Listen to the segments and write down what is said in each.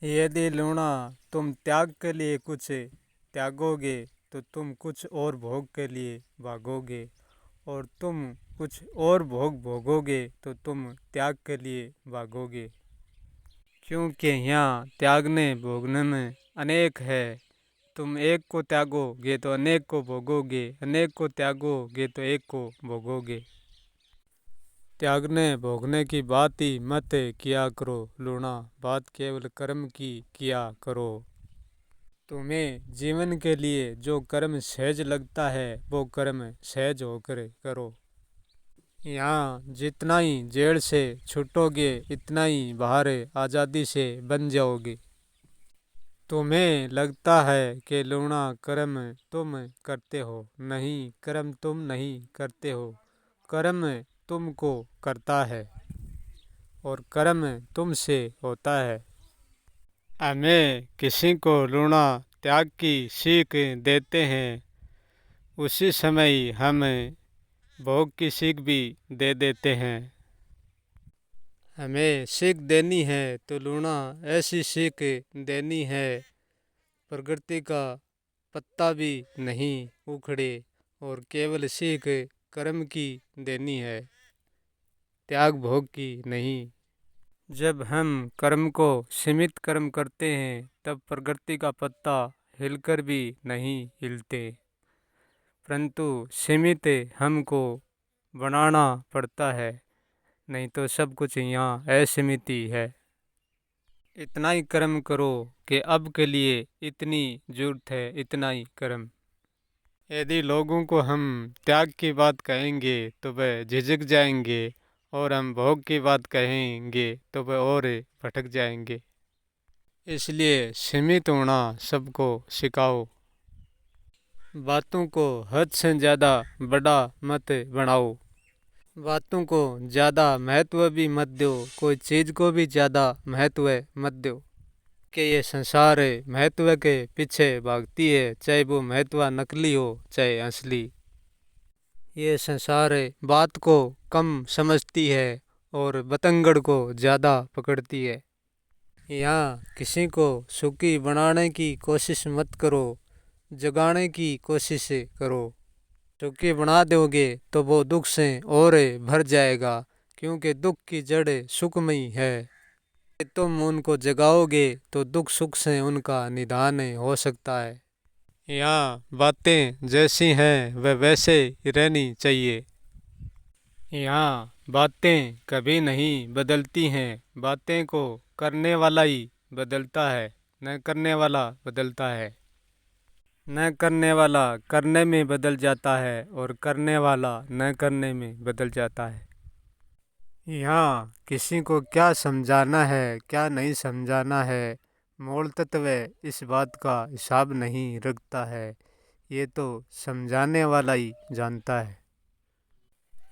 यदि लूणा तुम त्याग के लिए कुछ त्यागोगे तो तुम कुछ और भोग के लिए भागोगे, और तुम कुछ और भोग भोगोगे तो तुम त्याग के लिए भागोगे। क्योंकि यहाँ त्यागने भोगने में अनेक है। तुम एक को त्यागोगे तो अनेक को भोगोगे, अनेक को त्यागोगे तो एक को भोगोगे। त्यागने भोगने की बात ही मत किया करो लूणा, बात केवल कर्म की किया करो। तुम्हें जीवन के लिए जो कर्म सहज लगता है वो कर्म सहज होकर करो। यहाँ जितना ही जेल से छूटोगे इतना ही बाहर आज़ादी से बन जाओगे। तुम्हें लगता है कि लूणा कर्म तुम करते हो, नहीं, कर्म तुम नहीं करते हो, कर्म तुमको करता है और कर्म तुमसे होता है। हमें किसी को लूणा त्याग की सीख देते हैं, उसी समय ही हम भोग की सीख भी दे देते हैं। हमें सीख देनी है तो लूणा ऐसी सीख देनी है, प्रकृति का पत्ता भी नहीं उखड़े, और केवल सीख कर्म की देनी है, त्याग भोग की नहीं। जब हम कर्म को सीमित कर्म करते हैं तब प्रकृति का पत्ता हिलकर भी नहीं हिलते, परंतु सीमित हमको बनाना पड़ता है, नहीं तो सब कुछ यहाँ असीमित ही है। इतना ही कर्म करो कि अब के लिए इतनी जरूरत है, इतना ही कर्म। यदि लोगों को हम त्याग की बात कहेंगे तो वह झिझक जाएंगे, और हम भोग की बात कहेंगे तो वह और भटक जाएंगे। इसलिए सीमित होना सबको सिखाओ। बातों को हद से ज़्यादा बड़ा मत बनाओ। बातों को ज़्यादा महत्व भी मत दो, कोई चीज़ को भी ज़्यादा महत्व मत दो, कि ये संसार महत्व के पीछे भागती है, चाहे वो महत्व नकली हो चाहे असली। ये संसार बात को कम समझती है और बतंगड़ को ज़्यादा पकड़ती है। यहाँ किसी को सुखी बनाने की कोशिश मत करो, जगाने की कोशिश करो। सुखी बना दोगे तो वो दुख से और भर जाएगा, क्योंकि दुख की जड़ सुख में ही है। तुम उनको जगाओगे तो दुख सुख से उनका निदान हो सकता है। यहाँ बातें जैसी हैं वह वैसे ही रहनी चाहिए। यहाँ बातें कभी नहीं बदलती हैं, बातें को करने वाला ही बदलता है, न करने वाला बदलता है। न करने वाला करने में बदल जाता है और करने वाला न करने में बदल जाता है। यहाँ किसी को क्या समझाना है क्या नहीं समझाना है, मूल तत्व इस बात का हिसाब नहीं रखता है, ये तो समझाने वाला ही जानता है।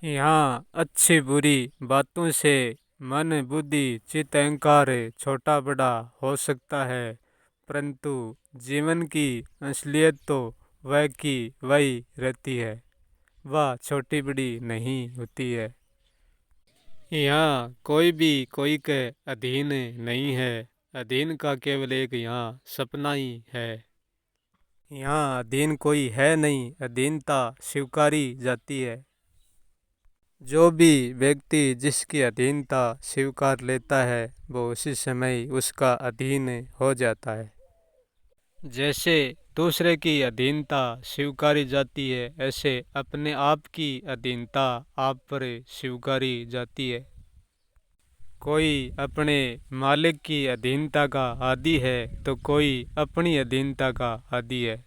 यहाँ अच्छी बुरी बातों से मन बुद्धि चित्त अहंकार छोटा बड़ा हो सकता है, परंतु जीवन की असलियत तो वह की वही रहती है, वह छोटी बड़ी नहीं होती है। यहाँ कोई भी कोई के अधीन नहीं है, अधीन का केवल एक यहाँ सपना ही है। यहाँ अधीन कोई है नहीं, अधीनता स्वीकारी जाती है। जो भी व्यक्ति जिसकी अधीनता स्वीकार लेता है वो उसी समय उसका अधीन हो जाता है। जैसे दूसरे की अधीनता स्वीकारी जाती है, ऐसे अपने आप की अधीनता आप पर स्वीकारी जाती है। कोई अपने मालिक की अधीनता का आदी है तो कोई अपनी अधीनता का आदी है,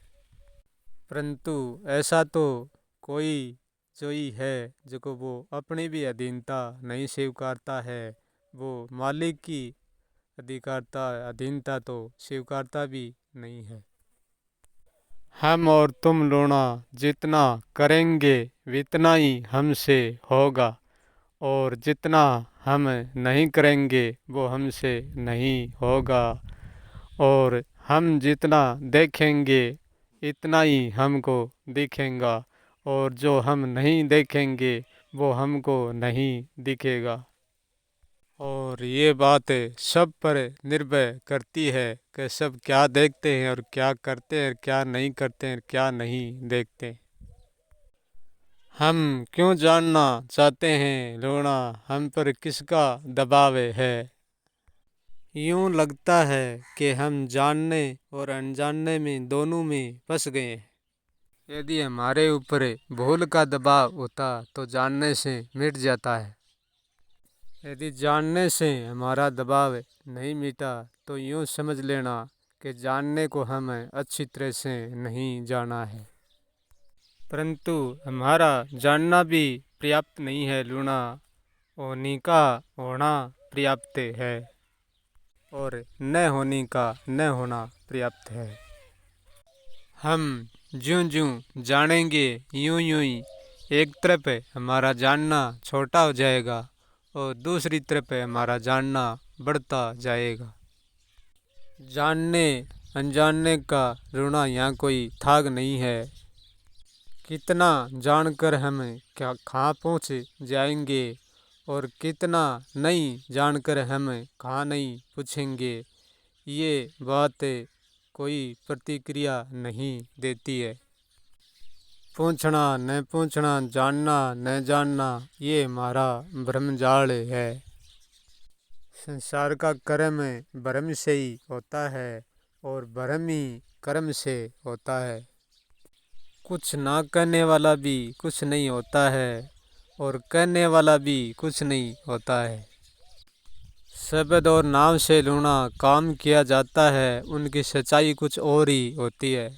परंतु ऐसा तो कोई जो ही है जो वो अपनी भी अधीनता नहीं स्वीकारता है, वो मालिक की अधिकारता अधीनता तो स्वीकारता भी नहीं है। हम और तुम लूणा जितना करेंगे उतना ही हमसे होगा, और जितना हम नहीं करेंगे वो हमसे नहीं होगा, और हम जितना देखेंगे इतना ही हमको दिखेगा, और जो हम नहीं देखेंगे वो हमको नहीं दिखेगा। और ये बात सब पर निर्भर करती है कि सब क्या देखते हैं और क्या करते हैं, क्या नहीं करते हैं, क्या नहीं देखते। हम क्यों जानना चाहते हैं लूणा, हम पर किसका दबाव है। यूं लगता है कि हम जानने और अनजाने में दोनों में फंस गए हैं। यदि हमारे ऊपर भूल का दबाव होता तो जानने से मिट जाता है। यदि जानने से हमारा दबाव नहीं मिटा तो यूं समझ लेना कि जानने को हमें अच्छी तरह से नहीं जाना है। परंतु हमारा जानना भी पर्याप्त नहीं है लूणा, होने का होना पर्याप्त है और न होने का न होना पर्याप्त है। हम ज्यों ज्यों जानेंगे यूं यूं ही एक तरफ हमारा जानना छोटा हो जाएगा और दूसरी तरफ हमारा जानना बढ़ता जाएगा। जानने अनजाने का रूणा यहाँ कोई थाग नहीं है। कितना जानकर हम क्या कहाँ पहुँच जाएंगे और कितना नहीं जानकर हम कहाँ नहीं पूछेंगे, ये बात कोई प्रतिक्रिया नहीं देती है। पूछना न पूछना, जानना न जानना, ये हमारा भ्रमजाल है। संसार का कर्म भ्रम से ही होता है और भ्रम ही कर्म से होता है। कुछ ना कहने वाला भी कुछ नहीं होता है और कहने वाला भी कुछ नहीं होता है। शब्द और नाम से लूणा काम किया जाता है, उनकी सच्चाई कुछ और ही होती है।